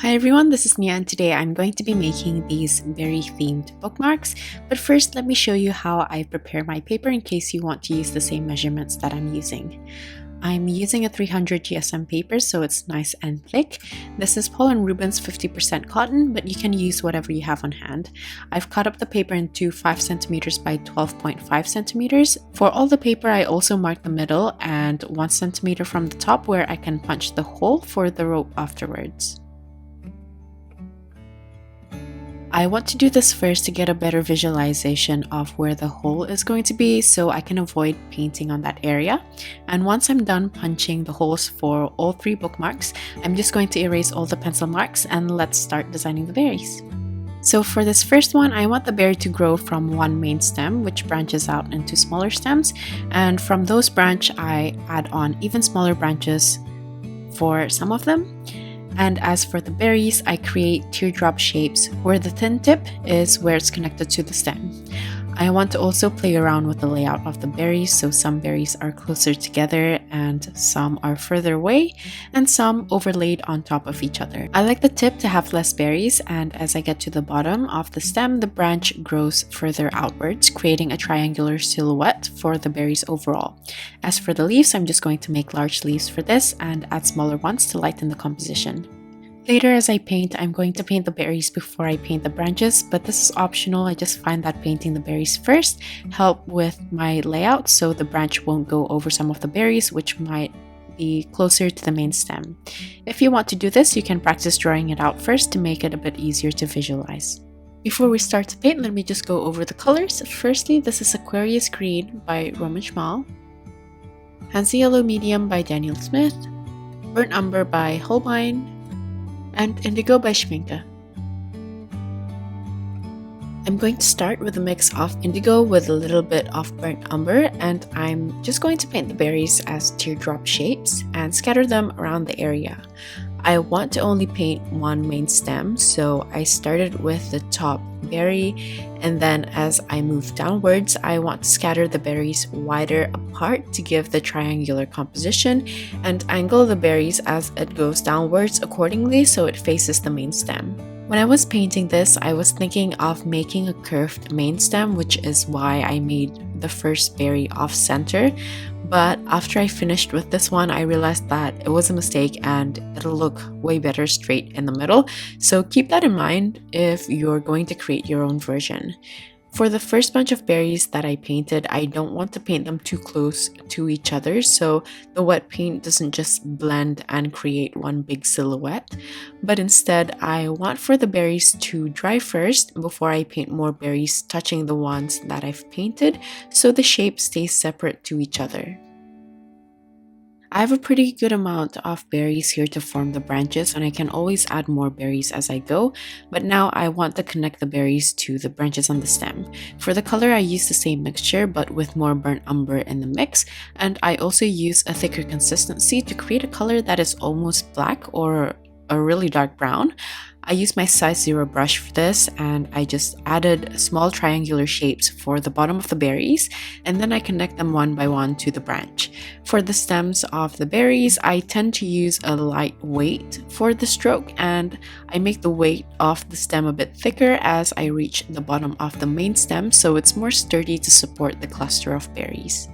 Hi everyone, this is Nia and today I'm going to be making these berry themed bookmarks. But first, let me show you how I prepare my paper in case you want to use the same measurements that I'm using. I'm using a 300 GSM paper, so it's nice and thick. This is Paul and Reubens 50% cotton, but you can use whatever you have on hand. I've cut up the paper into 5 centimeters by 12.5 centimeters. For all the paper, I also marked the middle and 1 centimeter from the top where I can punch the hole for the rope afterwards. I want to do this first to get a better visualization of where the hole is going to be so I can avoid painting on that area. And once I'm done punching the holes for all 3 bookmarks, I'm just going to erase all the pencil marks and let's start designing the berries. So for this first one, I want the berry to grow from one main stem, which branches out into smaller stems. And from those branches, I add on even smaller branches for some of them. And as for the berries, I create teardrop shapes where the thin tip is where it's connected to the stem. I want to also play around with the layout of the berries, so some berries are closer together and some are further away and some overlaid on top of each other. I like the tip to have less berries, and as I get to the bottom of the stem, the branch grows further outwards, creating a triangular silhouette for the berries overall. As for the leaves, I'm just going to make large leaves for this and add smaller ones to lighten the composition. Later as I paint, I'm going to paint the berries before I paint the branches, but this is optional. I just find that painting the berries first help with my layout so the branch won't go over some of the berries, which might be closer to the main stem. If you want to do this, you can practice drawing it out first to make it a bit easier to visualize. Before we start to paint, let me just go over the colors. Firstly, this is Aquarius Green by Romen Szmal, Hansa Yellow Medium by Daniel Smith, Burnt Umber by Holb, and Indigo by Schmincke. I'm going to start with a mix of indigo with a little bit of burnt umber, and I'm just going to paint the berries as teardrop shapes and scatter them around the area. I want to only paint one main stem, so I started with the top berry, and then as I move downwards, I want to scatter the berries wider apart to give the triangular composition and angle the berries as it goes downwards accordingly so it faces the main stem. When I was painting this, I was thinking of making a curved main stem, which is why I made the first berry off center. But after I finished with this one, I realized that it was a mistake and it'll look way better straight in the middle. So keep that in mind if you're going to create your own version. For the first bunch of berries that I painted, I don't want to paint them too close to each other so the wet paint doesn't just blend and create one big silhouette. But instead, I want for the berries to dry first before I paint more berries touching the ones that I've painted so the shape stays separate to each other. I have a pretty good amount of berries here to form the branches, and I can always add more berries as I go, but now I want to connect the berries to the branches on the stem. For the color, I use the same mixture but with more burnt umber in the mix, and I also use a thicker consistency to create a color that is almost black or a really dark brown. I used my size 0 brush for this, and I just added small triangular shapes for the bottom of the berries, and then I connect them one by one to the branch. For the stems of the berries, I tend to use a light weight for the stroke, and I make the weight of the stem a bit thicker as I reach the bottom of the main stem so it's more sturdy to support the cluster of berries.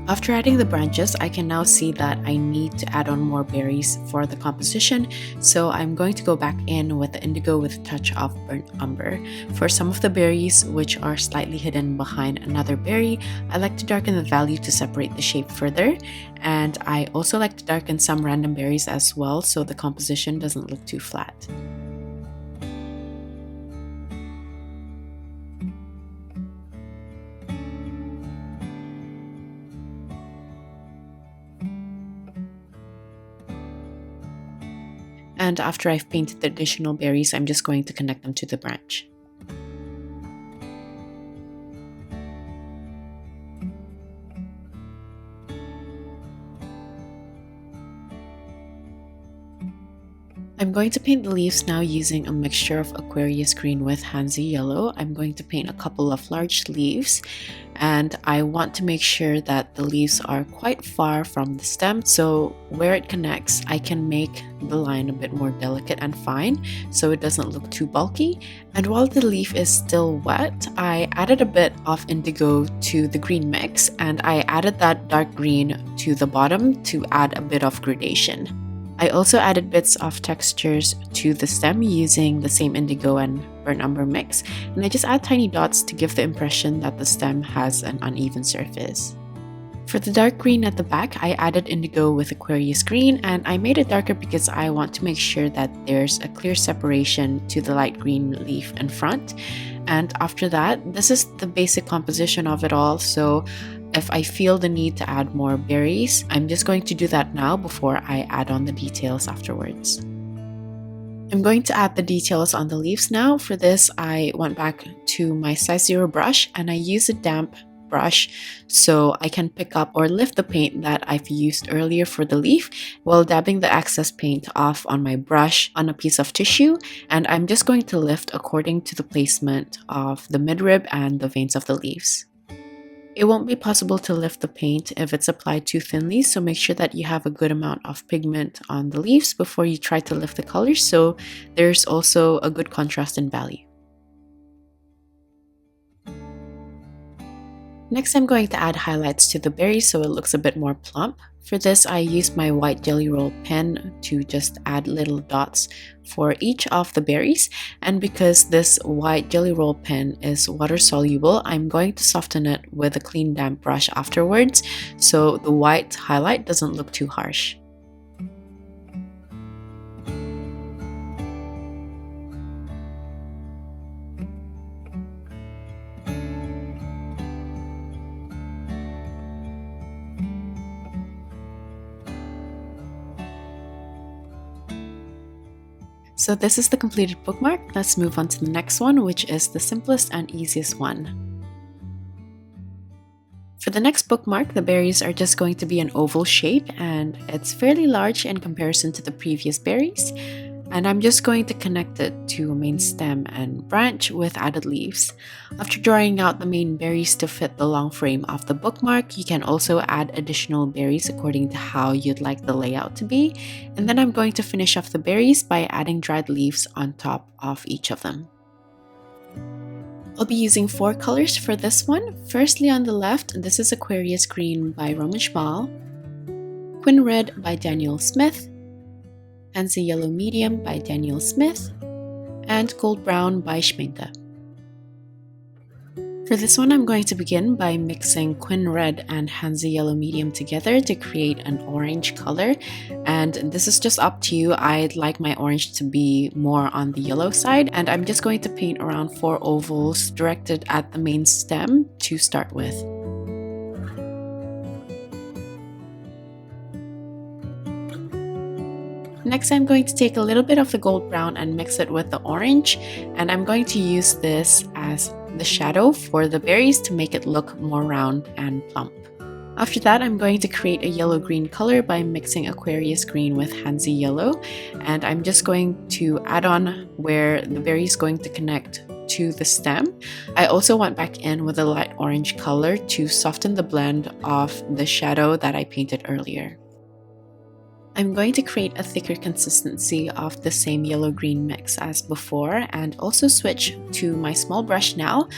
After adding the branches, I can now see that I need to add on more berries for the composition, so I'm going to go back in with the indigo with a touch of burnt umber. For some of the berries, which are slightly hidden behind another berry, I like to darken the value to separate the shape further, and I also like to darken some random berries as well so the composition doesn't look too flat. And after I've painted the additional berries, I'm just going to connect them to the branch. I'm going to paint the leaves now using a mixture of Aquarius green with Hansa Yellow. I'm going to paint a couple of large leaves, and I want to make sure that the leaves are quite far from the stem, so where it connects I can make the line a bit more delicate and fine so it doesn't look too bulky. And while the leaf is still wet, I added a bit of indigo to the green mix, and I added that dark green to the bottom to add a bit of gradation. I also added bits of textures to the stem using the same indigo and burnt umber mix, and I just add tiny dots to give the impression that the stem has an uneven surface. For the dark green at the back, I added indigo with Aquarius green, and I made it darker because I want to make sure that there's a clear separation to the light green leaf in front. And after that, this is the basic composition of it all, so if I feel the need to add more berries, I'm just going to do that now before I add on the details afterwards. I'm going to add the details on the leaves now. For this, I went back to my size 0 brush and I use a damp brush so I can pick up or lift the paint that I've used earlier for the leaf while dabbing the excess paint off on my brush on a piece of tissue, and I'm just going to lift according to the placement of the midrib and the veins of the leaves. It won't be possible to lift the paint if it's applied too thinly, so make sure that you have a good amount of pigment on the leaves before you try to lift the colors, so there's also a good contrast in value. Next, I'm going to add highlights to the berries so it looks a bit more plump. For this, I used my white jelly roll pen to just add little dots for each of the berries, and because this white jelly roll pen is water soluble, I'm going to soften it with a clean damp brush afterwards so the white highlight doesn't look too harsh. So this is the completed bookmark. Let's move on to the next one, which is the simplest and easiest one. For the next bookmark, the berries are just going to be an oval shape, and it's fairly large in comparison to the previous berries. And I'm just going to connect it to a main stem and branch with added leaves. After drawing out the main berries to fit the long frame of the bookmark, you can also add additional berries according to how you'd like the layout to be. And then I'm going to finish off the berries by adding dried leaves on top of each of them. I'll be using 4 colors for this one. Firstly, on the left, this is Aquarius Green by Romen Szmal, Quin Red by Daniel Smith, Hansa Yellow Medium by Daniel Smith, and Gold Brown by Schmincke. For this one, I'm going to begin by mixing Quin Red and Hansa Yellow Medium together to create an orange color, and this is just up to you. I'd like my orange to be more on the yellow side, and I'm just going to paint around 4 ovals directed at the main stem to start with. Next, I'm going to take a little bit of the gold brown and mix it with the orange, and I'm going to use this as the shadow for the berries to make it look more round and plump. After that, I'm going to create a yellow-green color by mixing Aquarius Green with Hansa Yellow, and I'm just going to add on where the berry is going to connect to the stem. I also went back in with a light orange color to soften the blend of the shadow that I painted earlier. I'm going to create a thicker consistency of the same yellow-green mix as before and also switch to my small brush now,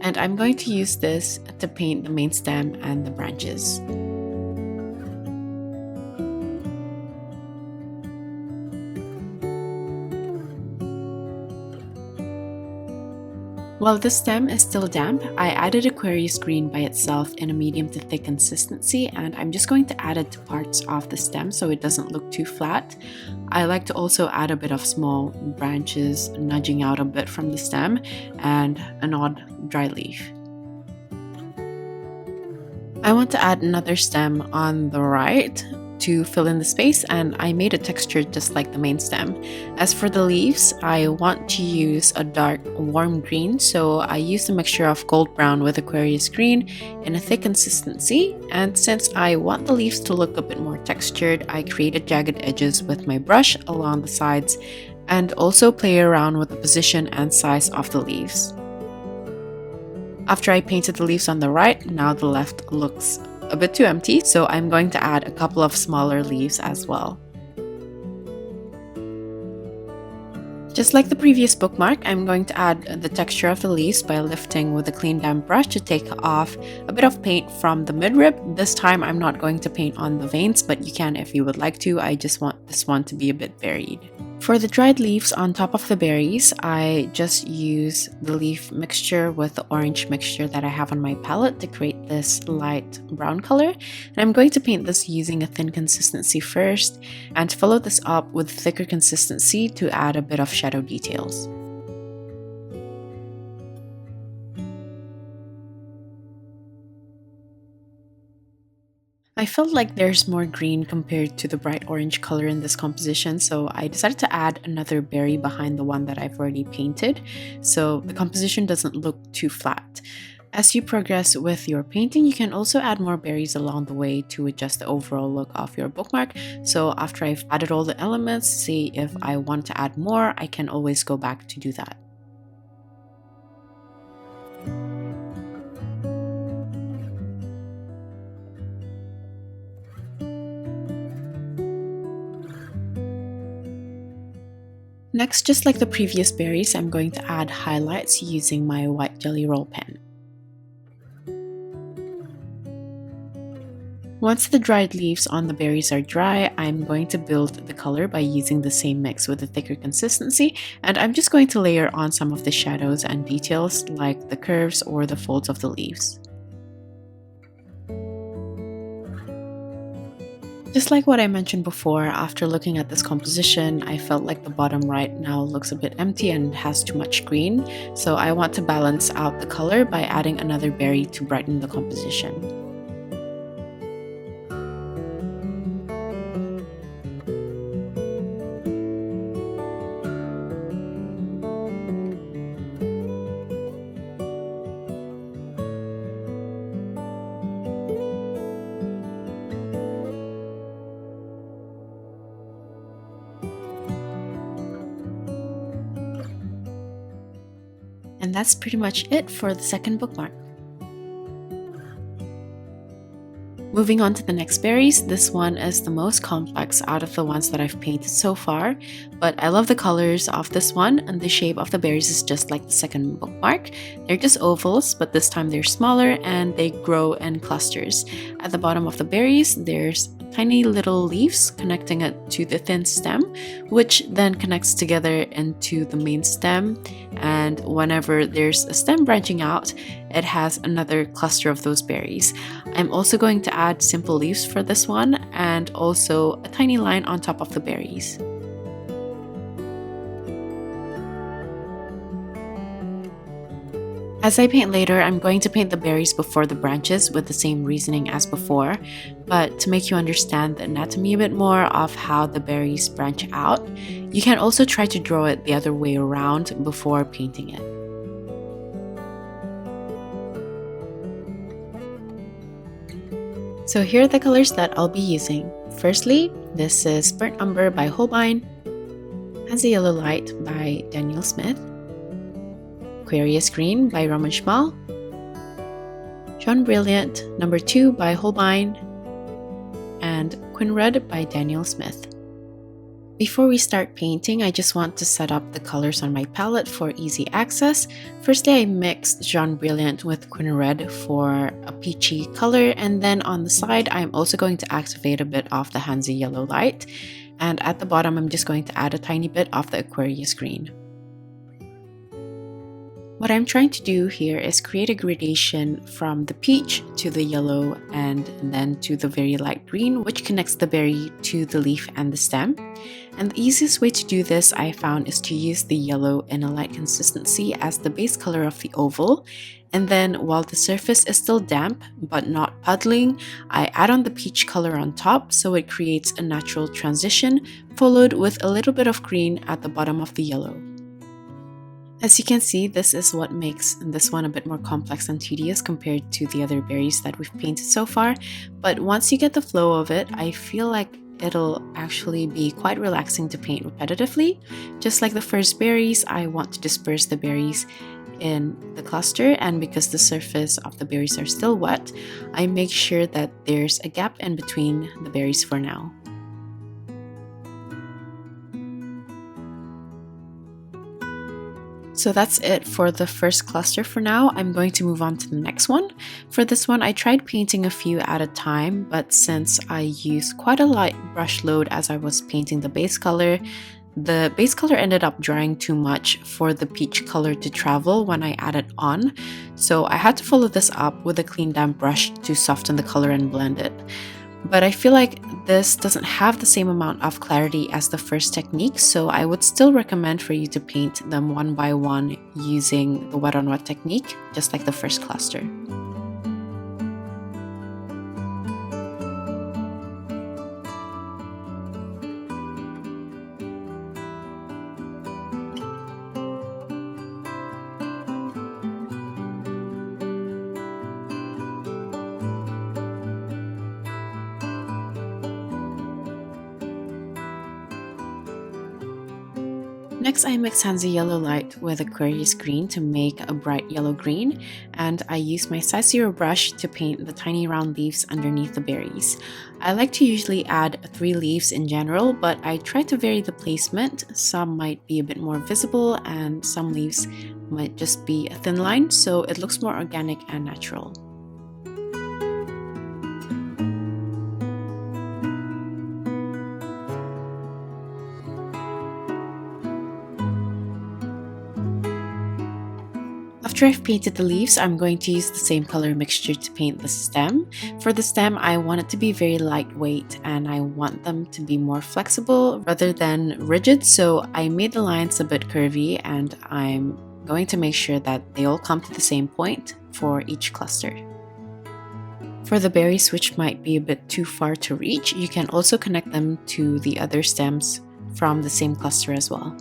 and I'm going to use this to paint the main stem and the branches. While the stem is still damp, I added Aquarius Green by itself in a medium to thick consistency, and I'm just going to add it to parts of the stem so it doesn't look too flat. I like to also add a bit of small branches nudging out a bit from the stem and an odd dry leaf. I want to add another stem on the right, to fill in the space, and I made a texture just like the main stem. As for the leaves, I want to use a dark warm green, so I used a mixture of gold brown with Aquarius green in a thick consistency. And since I want the leaves to look a bit more textured, I created jagged edges with my brush along the sides and also play around with the position and size of the leaves. After I painted the leaves on the right, now the left looks a bit too empty, so I'm going to add a couple of smaller leaves as well. Just like the previous bookmark, I'm going to add the texture of the leaves by lifting with a clean damp brush to take off a bit of paint from the midrib. This time I'm not going to paint on the veins, but you can if you would like to. I just want this one to be a bit varied. For the dried leaves on top of the berries, I just use the leaf mixture with the orange mixture that I have on my palette to create this light brown color. And I'm going to paint this using a thin consistency first and follow this up with thicker consistency to add a bit of shadow details. I felt like there's more green compared to the bright orange color in this composition, so I decided to add another berry behind the one that I've already painted, so the composition doesn't look too flat. As you progress with your painting, you can also add more berries along the way to adjust the overall look of your bookmark. So after I've added all the elements, see if I want to add more, I can always go back to do that. Next, just like the previous berries, I'm going to add highlights using my white jelly roll pen. Once the dried leaves on the berries are dry, I'm going to build the color by using the same mix with a thicker consistency, and I'm just going to layer on some of the shadows and details like the curves or the folds of the leaves. Just like what I mentioned before, after looking at this composition, I felt like the bottom right now looks a bit empty and has too much green, so I want to balance out the color by adding another berry to brighten the composition. And that's pretty much it for the second bookmark. Moving on to the next berries, this one is the most complex out of the ones that I've painted so far, but I love the colors of this one, and the shape of the berries is just like the second bookmark. They're just ovals, but this time they're smaller and they grow in clusters. At the bottom of the berries, there's tiny little leaves connecting it to the thin stem, which then connects together into the main stem, and whenever there's a stem branching out, it has another cluster of those berries. I'm also going to add simple leaves for this one and also a tiny line on top of the berries. As I paint later, I'm going to paint the berries before the branches with the same reasoning as before, but to make you understand the anatomy a bit more of how the berries branch out, you can also try to draw it the other way around before painting it. So here are the colors that I'll be using. Firstly, this is Burnt Umber by Holb, Hansa Yellow Light by Daniel Smith, Aquarius Green by Romen Szmal, Jaune Brilliant No. 2 by Holb, and Quin Red by Daniel Smith. Before we start painting, I just want to set up the colors on my palette for easy access. Firstly, I mixed Jaune Brilliant with Quin Red for a peachy color, and then on the side, I'm also going to activate a bit of the Hansa Yellow Light, and at the bottom, I'm just going to add a tiny bit of the Aquarius Green. What I'm trying to do here is create a gradation from the peach to the yellow and then to the very light green, which connects the berry to the leaf and the stem. And the easiest way to do this, I found, is to use the yellow in a light consistency as the base color of the oval, And then while the surface is still damp but not puddling, I add on the peach color on top so it creates a natural transition, followed with a little bit of green at the bottom of the yellow. As you can see, this is what makes this one a bit more complex and tedious compared to the other berries that we've painted so far, but once you get the flow of it, I feel like it'll actually be quite relaxing to paint repetitively. Just like the first berries, I want to disperse the berries in the cluster, and because the surface of the berries are still wet, I make sure that there's a gap in between the berries for now. So that's it for the first cluster for now. I'm going to move on to the next one. For this one, I tried painting a few at a time, but since I used quite a light brush load as I was painting the base color ended up drying too much for the peach color to travel when I added on. So I had to follow this up with a clean damp brush to soften the color and blend it. But I feel like this doesn't have the same amount of clarity as the first technique, so I would still recommend for you to paint them one by one using the wet on wet technique, just like the first cluster. Next, I mix Hansa Yellow Light with Aquarius Green to make a bright yellow green, and I use my size 0 brush to paint the tiny round leaves underneath the berries. I like to usually add 3 leaves in general, but I try to vary the placement. Some might be a bit more visible and some leaves might just be a thin line, so it looks more organic and natural. After I've painted the leaves, I'm going to use the same color mixture to paint the stem. For the stem, I want it to be very lightweight and I want them to be more flexible rather than rigid, so I made the lines a bit curvy and I'm going to make sure that they all come to the same point for each cluster. For the berries, which might be a bit too far to reach, you can also connect them to the other stems from the same cluster as well.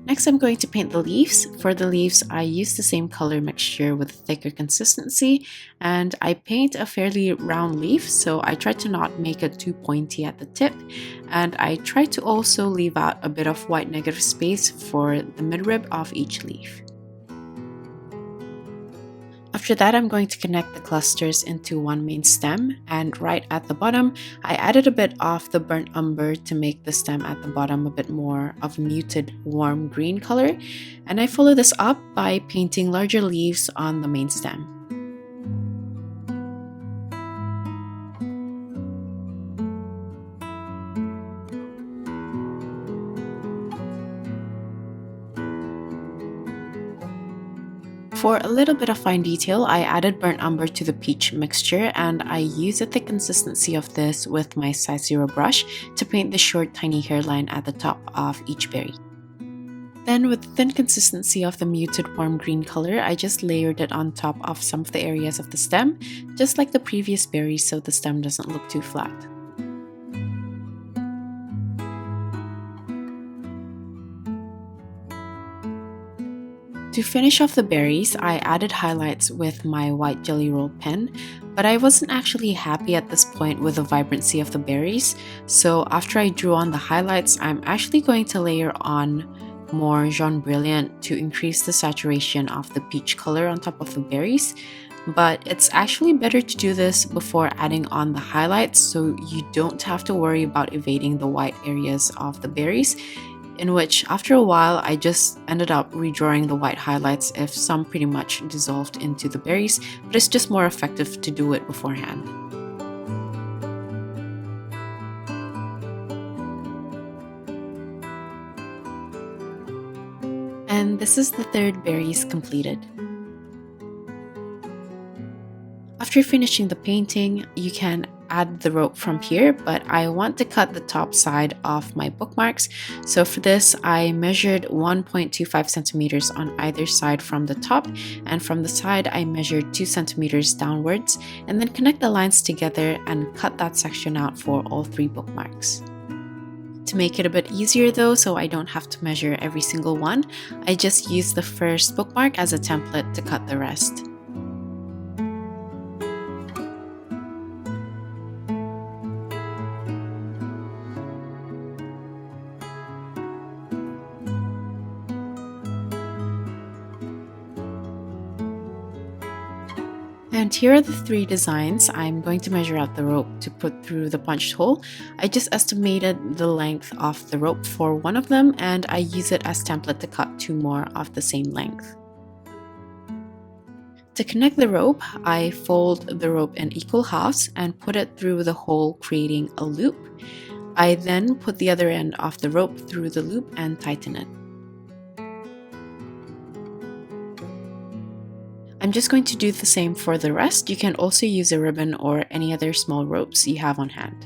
Next, I'm going to paint the leaves. For the leaves, I use the same color mixture with thicker consistency, and I paint a fairly round leaf, so I try to not make it too pointy at the tip, and I try to also leave out a bit of white negative space for the midrib of each leaf. After that, I'm going to connect the clusters into one main stem, and right at the bottom, I added a bit of the burnt umber to make the stem at the bottom a bit more of a muted warm green color, and I follow this up by painting larger leaves on the main stem. For a little bit of fine detail, I added burnt umber to the peach mixture, and I use the thick consistency of this with my size 0 brush to paint the short tiny hairline at the top of each berry. Then with the thin consistency of the muted warm green color, I just layered it on top of some of the areas of the stem, just like the previous berries, so the stem doesn't look too flat. To finish off the berries, I added highlights with my white jelly roll pen, but I wasn't actually happy at this point with the vibrancy of the berries, so after I drew on the highlights, I'm actually going to layer on more Jaune Brilliant to increase the saturation of the peach color on top of the berries. But it's actually better to do this before adding on the highlights so you don't have to worry about evading the white areas of the berries, in which after a while I just ended up redrawing the white highlights if some pretty much dissolved into the berries, but it's just more effective to do it beforehand. And this is the third berries completed. After finishing the painting, you can add the rope from here, but I want to cut the top side of my bookmarks. So for this, I measured 1.25 centimeters on either side from the top, and from the side I measured 2 centimeters downwards, and then connect the lines together and cut that section out for all 3 bookmarks. To make it a bit easier though, so I don't have to measure every single one, I just used the first bookmark as a template to cut the rest. And here are the 3 designs. I'm going to measure out the rope to put through the punched hole. I just estimated the length of the rope for one of them, and I use it as template to cut 2 more of the same length. To connect the rope, I fold the rope in equal halves and put it through the hole, creating a loop. I then put the other end of the rope through the loop and tighten it. I'm just going to do the same for the rest. You can also use a ribbon or any other small ropes you have on hand.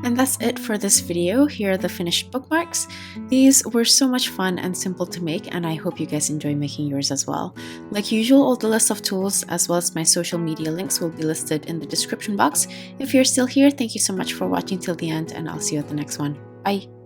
And that's it for this video. Here are the finished bookmarks. These were so much fun and simple to make, and I hope you guys enjoy making yours as well. Like usual, all the list of tools as well as my social media links will be listed in the description box. If you're still here, thank you so much for watching till the end, and I'll see you at the next one. Bye!